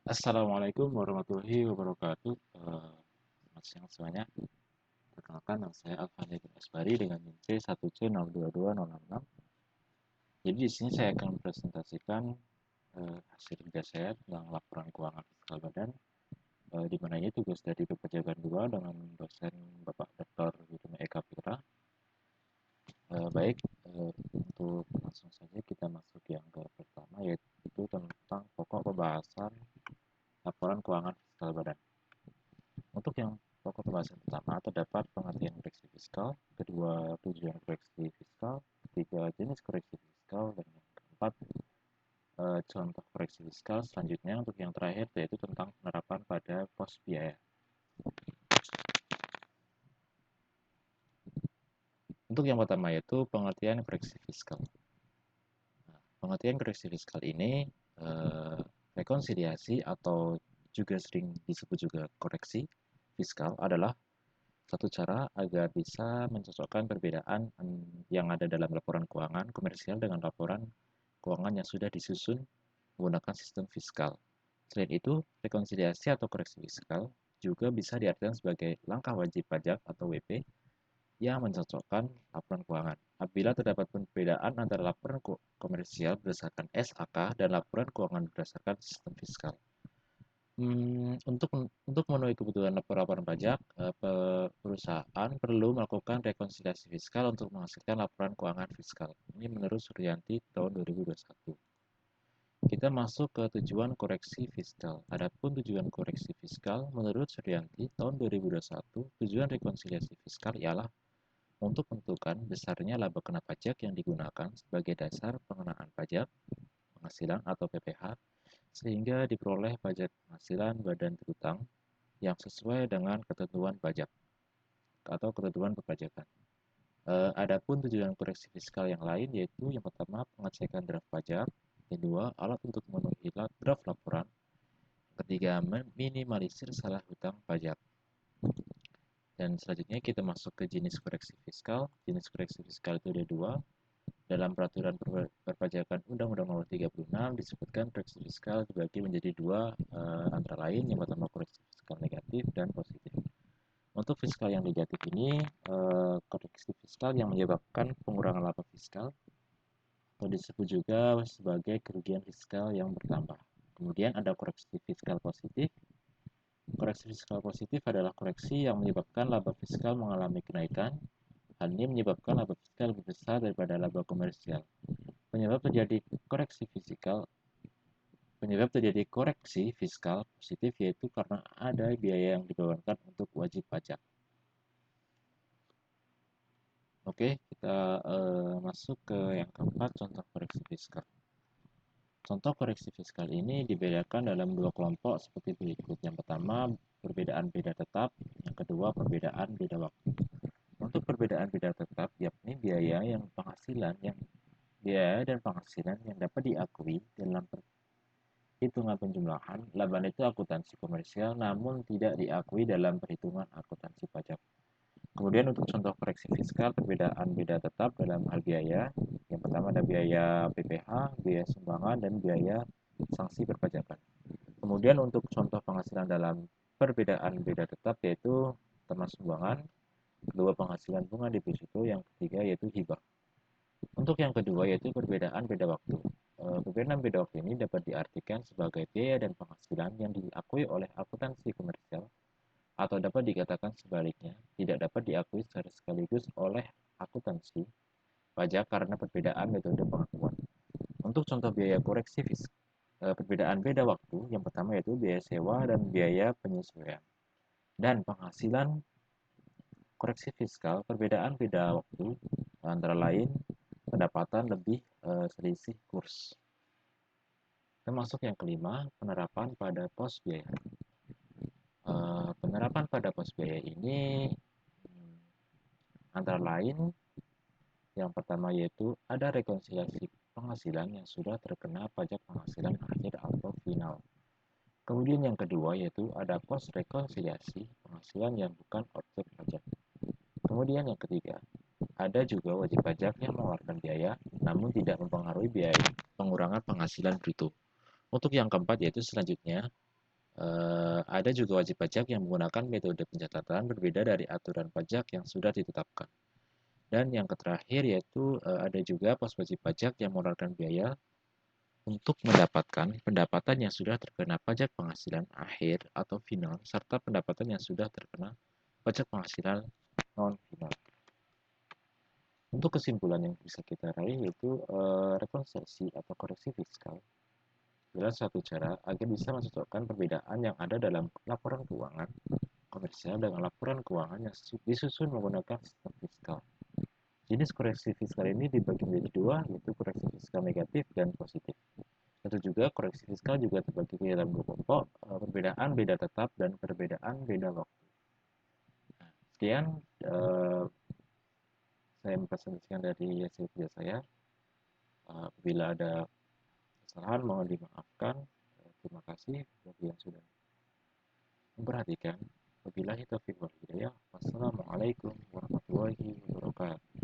Assalamualaikum warahmatullahi wabarakatuh. Selamat siang semuanya. Perkenalkan, nama saya Alfani bin Asbari dengan NIM C1C622066. Jadi di sini saya akan mempresentasikan hasil kerja saya tentang laporan keuangan fiskal badan, di mana ini tugas dari Pejagaan 2 dengan dosen Bapak Dr. Wiruna Eka Putra. Baik, untuk langsung saja kita masuk yang ke pertama, yaitu tentang pokok pembahasan laporan keuangan fiskal badan. Untuk yang pokok pembahasan pertama, terdapat pengertian koreksi fiskal, kedua tujuan koreksi fiskal, ketiga jenis koreksi fiskal, dan yang keempat contoh koreksi fiskal. Selanjutnya untuk yang terakhir yaitu tentang penerapan pada pos biaya. Untuk yang pertama yaitu pengertian koreksi fiskal. Nah, pengertian koreksi fiskal ini rekonsiliasi atau juga sering disebut juga koreksi fiskal adalah satu cara agar bisa mencocokkan perbedaan yang ada dalam laporan keuangan komersial dengan laporan keuangan yang sudah disusun menggunakan sistem fiskal. Selain itu, rekonsiliasi atau koreksi fiskal juga bisa diartikan sebagai langkah wajib pajak atau WP yang mencocokkan laporan keuangan. Apabila terdapat perbedaan antara laporan komersial berdasarkan SAK dan laporan keuangan berdasarkan sistem fiskal. Untuk memenuhi kebutuhan laporan pajak, perusahaan perlu melakukan rekonsiliasi fiskal untuk menghasilkan laporan keuangan fiskal. Ini menurut Suryanti tahun 2021. Kita masuk ke tujuan koreksi fiskal. Adapun tujuan koreksi fiskal menurut Suryanti tahun 2021, tujuan rekonsiliasi fiskal ialah untuk menentukan besarnya laba kena pajak yang digunakan sebagai dasar pengenaan pajak penghasilan atau PPh sehingga diperoleh pajak penghasilan badan berutang yang sesuai dengan ketentuan pajak atau ketentuan perpajakan. Adapun tujuan koreksi fiskal yang lain yaitu yang pertama pengecekan draft pajak, kedua alat untuk memenuhi draft laporan, ketiga meminimalisir salah hutang pajak. Dan selanjutnya kita masuk ke jenis koreksi fiskal. Jenis koreksi fiskal itu ada dua. Dalam peraturan perpajakan Undang-Undang Nomor 36 disebutkan koreksi fiskal dibagi menjadi dua, antara lain yang pertama koreksi fiskal negatif dan positif. Untuk fiskal yang negatif ini, koreksi fiskal yang menyebabkan pengurangan laba fiskal atau disebut juga sebagai kerugian fiskal yang bertambah. Kemudian ada koreksi fiskal positif. Koreksi fiskal positif adalah koreksi yang menyebabkan laba fiskal mengalami kenaikan. Hal ini menyebabkan laba fiskal lebih besar daripada laba komersial. Penyebab terjadi koreksi fiskal positif yaitu karena ada biaya yang dibebankan untuk wajib pajak. Oke, kita masuk ke yang keempat, contoh koreksi fiskal. Contoh koreksi fiskal ini dibedakan dalam dua kelompok seperti berikut. Yang pertama, perbedaan beda tetap. Yang kedua, perbedaan beda waktu. Untuk perbedaan beda tetap, yakni biaya dan penghasilan yang dapat diakui dalam perhitungan penjumlahan laba neto akuntansi komersial namun tidak diakui dalam perhitungan akuntansi pajak. Kemudian untuk contoh koreksi fiskal perbedaan beda tetap dalam hal biaya. Yang pertama ada biaya PPh, biaya sumbangan, dan biaya sanksi perpajakan. Kemudian untuk contoh penghasilan dalam perbedaan beda tetap yaitu pertama sumbangan, kedua penghasilan bunga deposito, yang ketiga yaitu hibah. Untuk yang kedua yaitu perbedaan beda waktu. Perbedaan beda waktu ini dapat diartikan sebagai biaya dan penghasilan yang diakui oleh akuntansi komersial atau dapat dikatakan sebaliknya, tidak dapat diakui secara sekaligus oleh akuntansi pajak karena perbedaan metode pengakuan. Untuk contoh biaya koreksi perbedaan beda waktu, yang pertama yaitu biaya sewa dan biaya penyesuaian. Dan penghasilan koreksi fiskal, perbedaan beda waktu antara lain pendapatan lebih selisih kurs. Termasuk yang kelima, penerapan pada pos biaya. Penerapan pada pos biaya ini antara lain yang pertama yaitu ada rekonsiliasi penghasilan yang sudah terkena pajak penghasilan akhir atau final. Kemudian yang kedua yaitu ada pos rekonsiliasi penghasilan yang bukan objek pajak. Kemudian yang ketiga, ada juga wajib pajak yang mengeluarkan biaya namun tidak mempengaruhi biaya pengurangan penghasilan bruto. Untuk yang keempat yaitu selanjutnya Ada juga wajib pajak yang menggunakan metode pencatatan berbeda dari aturan pajak yang sudah ditetapkan. Dan yang terakhir yaitu ada juga pos wajib pajak yang mengeluarkan biaya untuk mendapatkan pendapatan yang sudah terkena pajak penghasilan akhir atau final, serta pendapatan yang sudah terkena pajak penghasilan non-final. Untuk kesimpulan yang bisa kita raih yaitu rekonsiliasi atau koreksi fiskal adalah suatu cara agar bisa mencocokkan perbedaan yang ada dalam laporan keuangan komersial dengan laporan keuangan yang disusun menggunakan sistem fiskal. Jenis koreksi fiskal ini dibagi menjadi dua, yaitu koreksi fiskal negatif dan positif. Tentu juga koreksi fiskal juga terbagi ke dalam dua kelompok, perbedaan beda tetap dan perbedaan beda waktu. Sekian saya mempresentasikan dari hasil kerja saya. Bila ada kesalahan mohon dimaafkan. Terima kasih bagi yang sudah memperhatikan. Wabillahi taufiq wal hidayah. Wassalamualaikum warahmatullahi wabarakatuh.